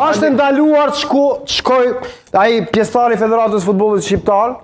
Është ndaluar të shkoj ai pjesëtari i Federatës Futbollit Shqiptar,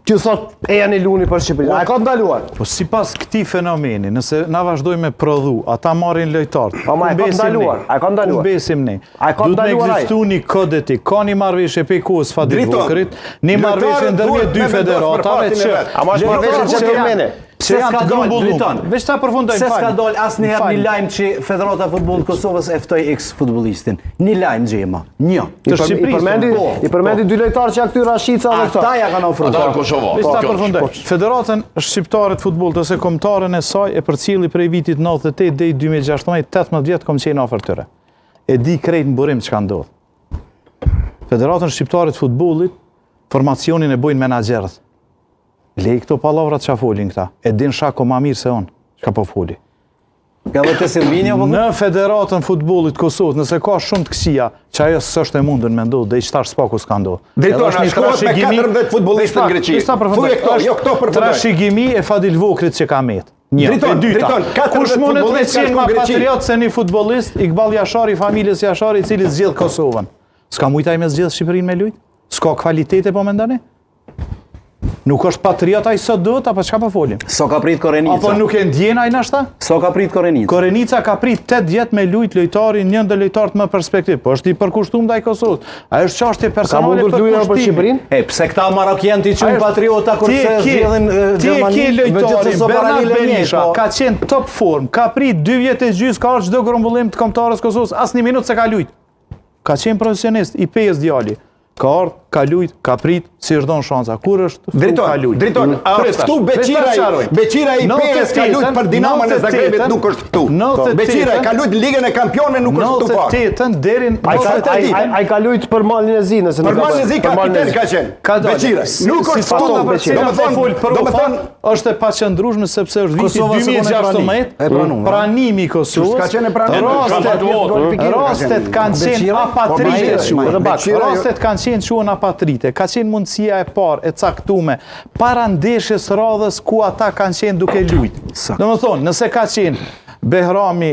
që thot e janë i luni për Shqipërinë. A e ka ndaluar? Po sipas këtij fenomeni, nëse na vazhdojmë me prodhu, ata marrin lojtarë. Po ma e ka ndaluar. A e ka ndaluar? Ku besim ne? A e ka ndaluar ai? Duhet të ekzistojë një kod etik. Ka një marrëveshje pe kohës Fadil Vokrit, një marrëveshje ndërmjet dy federatave që a mash marrëveshje që termene. Se janë të grumbulluar. Veç ta përfundojmë. Se s'ka dal asnjëherë një lajm që Federata e Futbollit të Kosovës e ftoi eks futbollistin. Një lajm xhema. Një. I përmendi dy lojtarë që janë këty Rashica dhe këta. Ata ja kanë ofruar. Ata në Kosovë. Veç ta përfundojmë. Federata Shqiptare të Futbollit ose kombëtaren e saj e përcjelli prej vitit 98 deri 2016, 18 vjet kom qenë afër tyre. E di krejt në burim çka ndodh. Federata Shqiptare të Futbollit formacionin e bojnë menaxherët. Lej këto pallavrat që folin këta, e din shako ma mirë se unë, që po foli. Ka dhe të Silvini apo? Në Federatën Futbollit Kosovës, nëse ka shumë të kësia, që ajo s'është e mundën me ndodhë, dhe i qëtar s'paku s'ka ndodhë. Drejtor, na shkohet me 14 futbollistë në Greqi. Thuaj këto, jo këto përfundoj. Trashëgimi e Fadil Vokrit që ka met. Një, e dyta. Kush mundet me qenë ma patriot se një futbollist, Iqbal Jashari, familjes Jashari, i cili zgjedh Kosovën. S'ka mujtaj me zgjedh Shqipërinë me lujt? S'ka kvalitete po me ndani? Nuk është patriot ai sot duhet, apo çka po folim? So ka prit Korenica. Apo nuk e ndjen ai nashta? So ka prit Korenica. Korenica ka prit 8 vjet me lujt lojtarin, një ndër lojtarët më perspektiv. Po është i përkushtuar ndaj Kosovës. Ai është çështje personale për lujën për Shqipërinë? E pse këta marokianë ti çun patriota kurse zgjedhin Gjermani, megjithëse Bernard Berisha ka qenë top form, ka prit 2 vjet e gjys, ka ardhur çdo grumbullim të kombëtarës Kosovës, asnjë minutë se ka lujt. Ka qenë profesionist, i pesë djali. Ka ardhur, ka lujt, ka prit, si është dhënë shanca. Kur është ka lujt? Drejtor, ftu Beqira i PS ka lujt për Dinamon e Zagrebit nuk është ftu. Beqira ka lujt Ligën e Kampionëve nuk është ftu fare. 98-ën deri ai ka lujt për Malin e Zi, nëse për Malin e Zi kapiten ka qenë. Beqira nuk është ftu. Domethënë është e paqëndrueshme sepse është viti 2016, pranimi i Kosovës. Rastet kanë qenë apatrite. Rastet kanë qenë quhen apatrite, ka qenë mundësia e parë e caktume para ndeshjes radhës ku ata kanë qenë duke lujt. Domethënë, nëse ka qenë Behrami,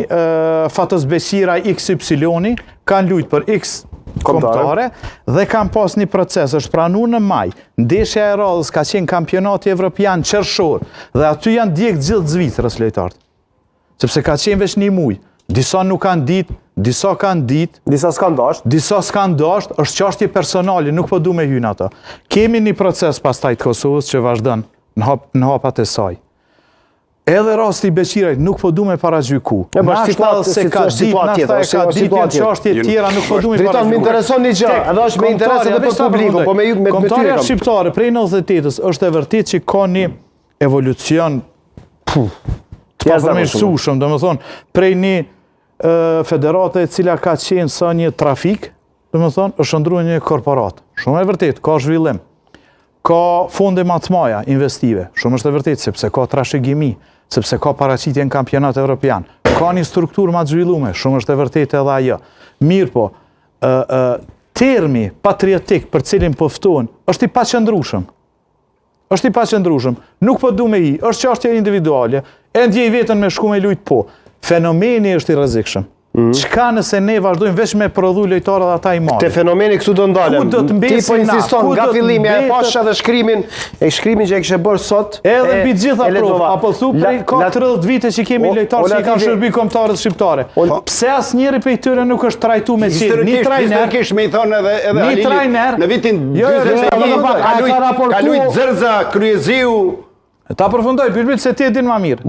Fatos Beqira, XY, kanë lujt për X kombëtare dhe kanë pas një proces, është pranuar në maj. Ndeshja e radhës ka qenë kampionati evropian qershor dhe aty janë djeg gjithë Zvicrës lojtarët. Sepse ka qenë veç një muj. Disa nuk kanë ditë, disa kanë ditë, disa s'kan dasht, është çështje personale, nuk po du me hyn ato. Kemi një proces pastaj të Kosovës që vazhdon në hapat e saj. Edhe rasti i Beqirajt nuk po du me paragjyku. Nashta se ka ditë çështje tjera nuk po du me paragjyku. Më intereson një gjë, edhe është me interes edhe për publikun, po me tyre. Kombëtarja shqiptare prej 98-s është e vërtetë që ka një evolucion të papërmirësueshëm, domethënë prej një federate e cila ka qenë sa një trafik, domethënë është ndruar një korporat. Shumë e vërtetë, ka zhvillim. Ka fonde më të mëdha investive. Shumë është e vërtetë sepse ka trashëgimi, sepse ka paraqitje në kampionat evropian. Ka një strukturë më të zhvilluar, shumë është e vërtetë edhe ajo. Mirë po, termi patriotik për cilin po ftohen është i paqëndrueshëm. Nuk po du me i, është çështje individuale, e ndjej veten me shku me lujt po. Fenomeni është i rrezikshëm. Çka nëse ne vazhdojmë veç me prodhu lojtarë dhe ata i marrin? Te fenomeni këtu do ndalem. Ti po insiston nga fillimi e pash edhe shkrimin që e kishe bërë sot. Edhe mbi të gjitha prova, apo thu prej ka 30 vite që kemi lojtarë që i kanë shërby kombëtarët shqiptare. Pse asnjëri prej tyre nuk është trajtuar me qenë një trajner? Kish me i thonë edhe Ali në vitin 2021 ka lujt Zerza, Kryeziu. Ta përfundoj, se ti e din më mirë.